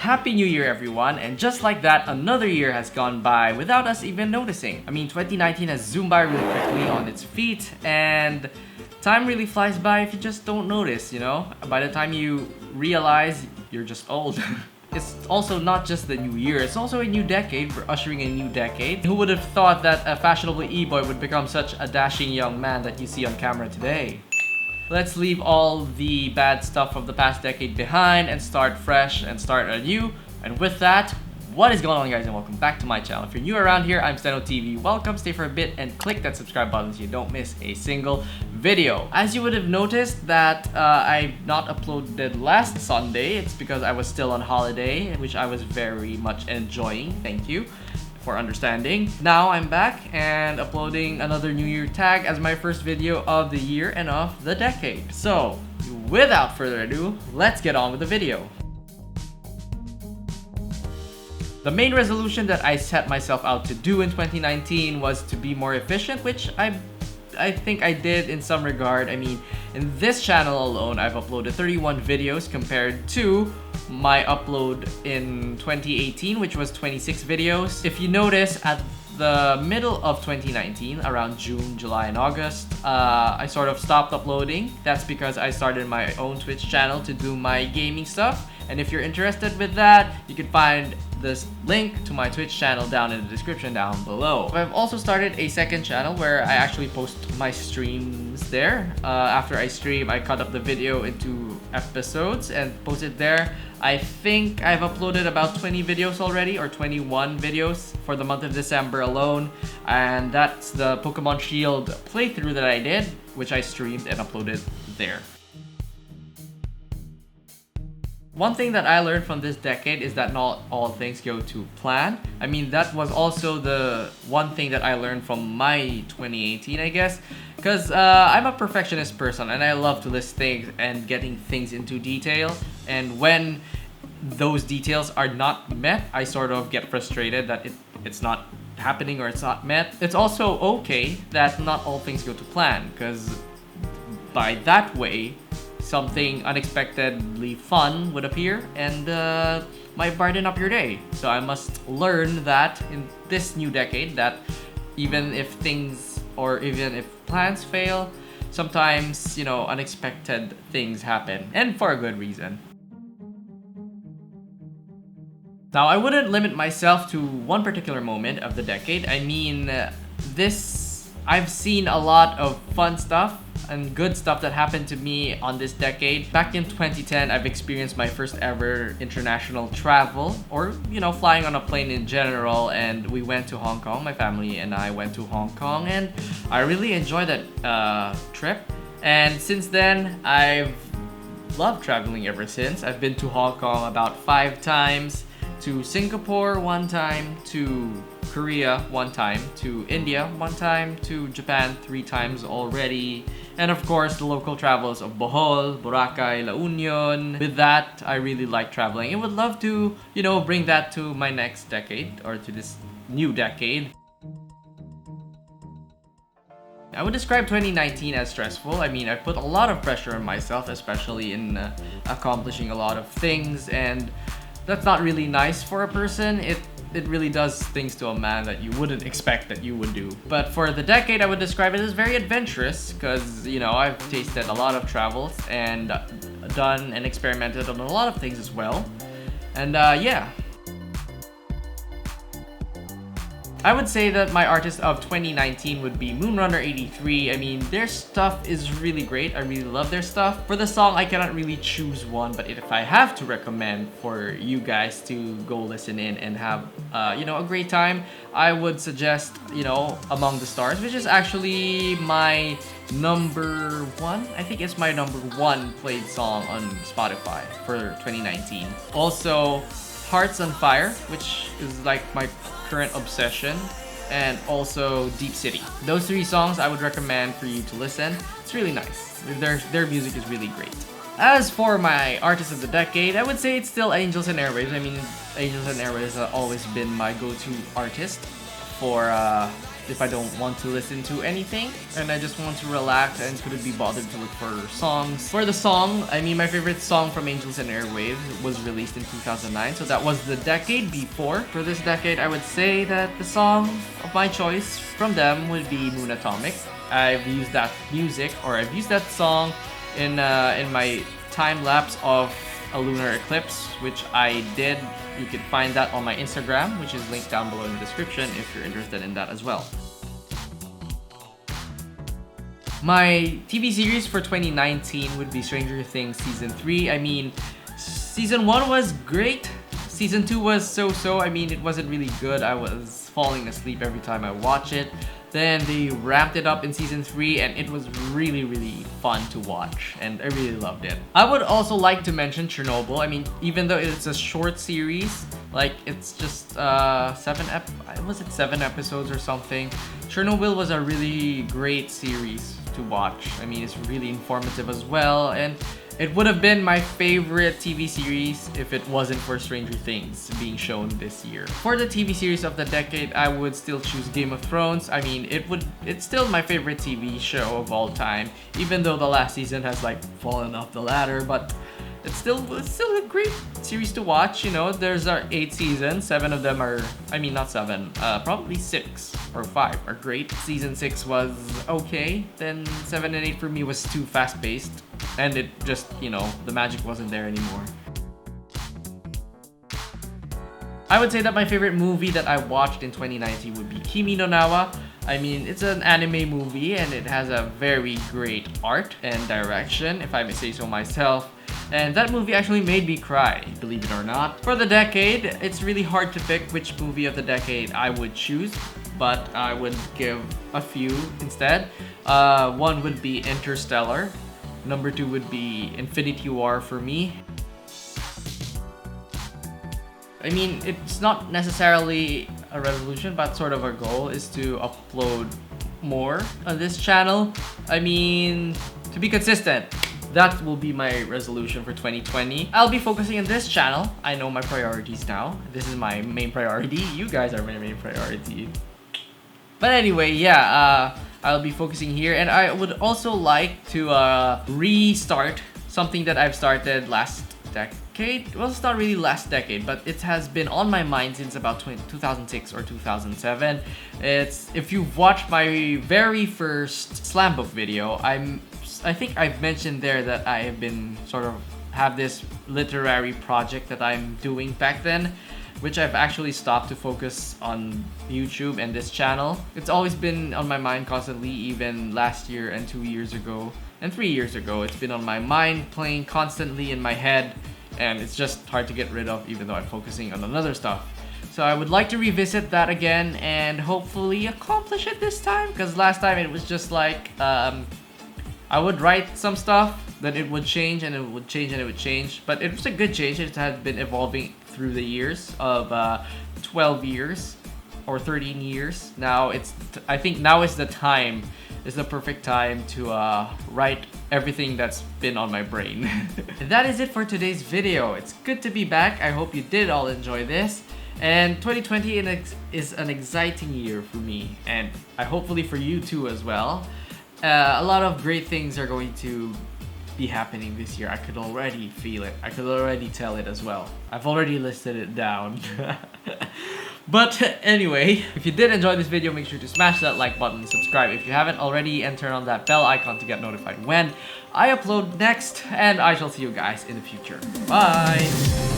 Happy New Year everyone, and just like that, another year has gone by without us even noticing. I mean, 2019 has zoomed by really quickly on its feet, and time really flies by if you just don't notice, you know? By the time you realize, you're just old. It's also not just the new year, it's also a new decade. We're ushering a new decade. Who would have thought that a fashionable e-boy would become such a dashing young man that you see on camera today? Let's leave all the bad stuff of the past decade behind and start fresh and start anew. And with that, what is going on, guys, and welcome back to my channel. If you're new around here, I'm StenoTV. Welcome, stay for a bit, and click that subscribe button so you don't miss a single video. As you would have noticed that I've not uploaded last Sunday, it's because I was still on holiday, which I was very much enjoying. Thank you for understanding. Now I'm back and uploading another New Year tag as my first video of the year and of the decade. So, without further ado, let's get on with the video. The main resolution that I set myself out to do in 2019 was to be more efficient, which I think I did in some regard. I mean, in this channel alone, I've uploaded 31 videos compared to my upload in 2018, which was 26 videos. If you notice, at the middle of 2019, around June, July, and August, I sort of stopped uploading. That's because I started my own Twitch channel to do my gaming stuff. And if you're interested with that, you can find this link to my Twitch channel down in the description down below. I've also started a second channel where I actually post my streams there. After I stream, I cut up the video into episodes and post it there. I think I've uploaded about 20 videos already, or 21 videos for the month of December alone. And that's the Pokemon Shield playthrough that I did, which I streamed and uploaded there. One thing that I learned from this decade is that not all things go to plan. I mean, that was also the one thing that I learned from my 2018, I guess. Because I'm a perfectionist person and I love to list things and getting things into detail. And when those details are not met, I sort of get frustrated that it's not happening or it's not met. It's also okay that not all things go to plan, because by that way, something unexpectedly fun would appear and might brighten up your day. So I must learn that in this new decade, that even if things or even if plans fail, sometimes, you know, unexpected things happen, and for a good reason. Now, I wouldn't limit myself to one particular moment of the decade. I mean, I've seen a lot of fun stuff and good stuff that happened to me on this decade. Back in 2010, I've experienced my first ever international travel, or, you know, flying on a plane in general, and we went to Hong Kong. My family and I went to Hong Kong, and I really enjoyed that trip. And since then, I've loved traveling ever since. I've been to Hong Kong about 5 times, to Singapore 1 time, to Korea 1 time, to India 1 time, to Japan 3 times already, and of course the local travels of Bohol, Boracay, La Union. With that, I really like traveling and would love to, you know, bring that to my next decade, or to this new decade. I would describe 2019 as stressful. I mean, I put a lot of pressure on myself, especially in accomplishing a lot of things, and that's not really nice for a person. It really does things to a man that you wouldn't expect that you would do. But for the decade, I would describe it as very adventurous, because, you know, I've tasted a lot of travels and done and experimented on a lot of things as well. And yeah. I would say that my artist of 2019 would be Moonrunner83. I mean, their stuff is really great. I really love their stuff. For the song, I cannot really choose one, but if I have to recommend for you guys to go listen in and have, you know, a great time, I would suggest, you know, Among the Stars, which is actually my number 1. I think it's my number 1 played song on Spotify for 2019. Also, Hearts on Fire, which is like my current obsession, and also Deep City. Those 3 songs I would recommend for you to listen. It's really nice. Their music is really great. As for my artist of the decade, I would say it's still Angels and Airwaves. I mean, Angels and Airwaves has always been my go-to artist for if I don't want to listen to anything and I just want to relax and couldn't be bothered to look for songs. For the song, I mean, my favorite song from Angels and Airwaves was released in 2009, so that was the decade before. For this decade, I would say that the song of my choice from them would be Moon Atomic. I've used that music, or I've used that song in my time lapse of a lunar eclipse, which I did. You can find that on my Instagram, which is linked down below in the description if you're interested in that as well. My TV series for 2019 would be Stranger Things Season 3. I mean, Season 1 was great. Season 2 was so-so. I mean, it wasn't really good. I was falling asleep every time I watch it. Then they ramped it up in Season 3 and it was really fun to watch and I really loved it. I would also like to mention Chernobyl. I mean, even though it's a short series, like it's just 7 episodes or something, Chernobyl was a really great series to watch. I mean, it's really informative as well, and it would have been my favorite TV series if it wasn't for Stranger Things being shown this year. For the TV series of the decade, I would still choose Game of Thrones. I mean, it's still my favorite TV show of all time, even though the last season has like fallen off the ladder, but it's still a great series to watch. You know, there's 8 seasons, 7 of them are, I mean not 7, probably 6 or 5 are great. Season 6 was okay, then 7 and 8 for me was too fast-paced, and it just, you know, the magic wasn't there anymore. I would say that my favorite movie that I watched in 2019 would be Kimi no Na wa. I mean, it's an anime movie and it has a very great art and direction, if I may say so myself. And that movie actually made me cry, believe it or not. For the decade, it's really hard to pick which movie of the decade I would choose, but I would give a few instead. One would be Interstellar. Number 2 would be Infinity War for me. I mean, it's not necessarily a resolution, but sort of a goal is to upload more on this channel. I mean, to be consistent. That will be my resolution for 2020. I'll be focusing on this channel. I know my priorities now. This is my main priority. You guys are my main priority. But anyway, yeah, I'll be focusing here, and I would also like to restart something that I've started last decade. Well, it's not really last decade, but it has been on my mind since about 2006 or 2007. It's, if you've watched my very first slam book video, I think I've mentioned there that I have been sort of have this literary project that I'm doing back then, which I've actually stopped to focus on YouTube and this channel. It's always been on my mind constantly, even last year and 2 years ago and 3 years ago. It's been on my mind, playing constantly in my head, and it's just hard to get rid of even though I'm focusing on another stuff. So I would like to revisit that again and hopefully accomplish it this time, because last time it was just like I would write some stuff, then it would change and it would change and it would change. But it was a good change. It had been evolving through the years of 12 years or 13 years. Now I think now is the time, is the perfect time to write everything that's been on my brain. And that is it for today's video. It's good to be back. I hope you did all enjoy this. And 2020 is an exciting year for me, and hopefully for you too as well. A lot of great things are going to be happening this year. I could already feel it. I could already tell it as well. I've already listed it down. But anyway, if you did enjoy this video, make sure to smash that like button and subscribe if you haven't already, and turn on that bell icon to get notified when I upload next. And I shall see you guys in the future. Bye!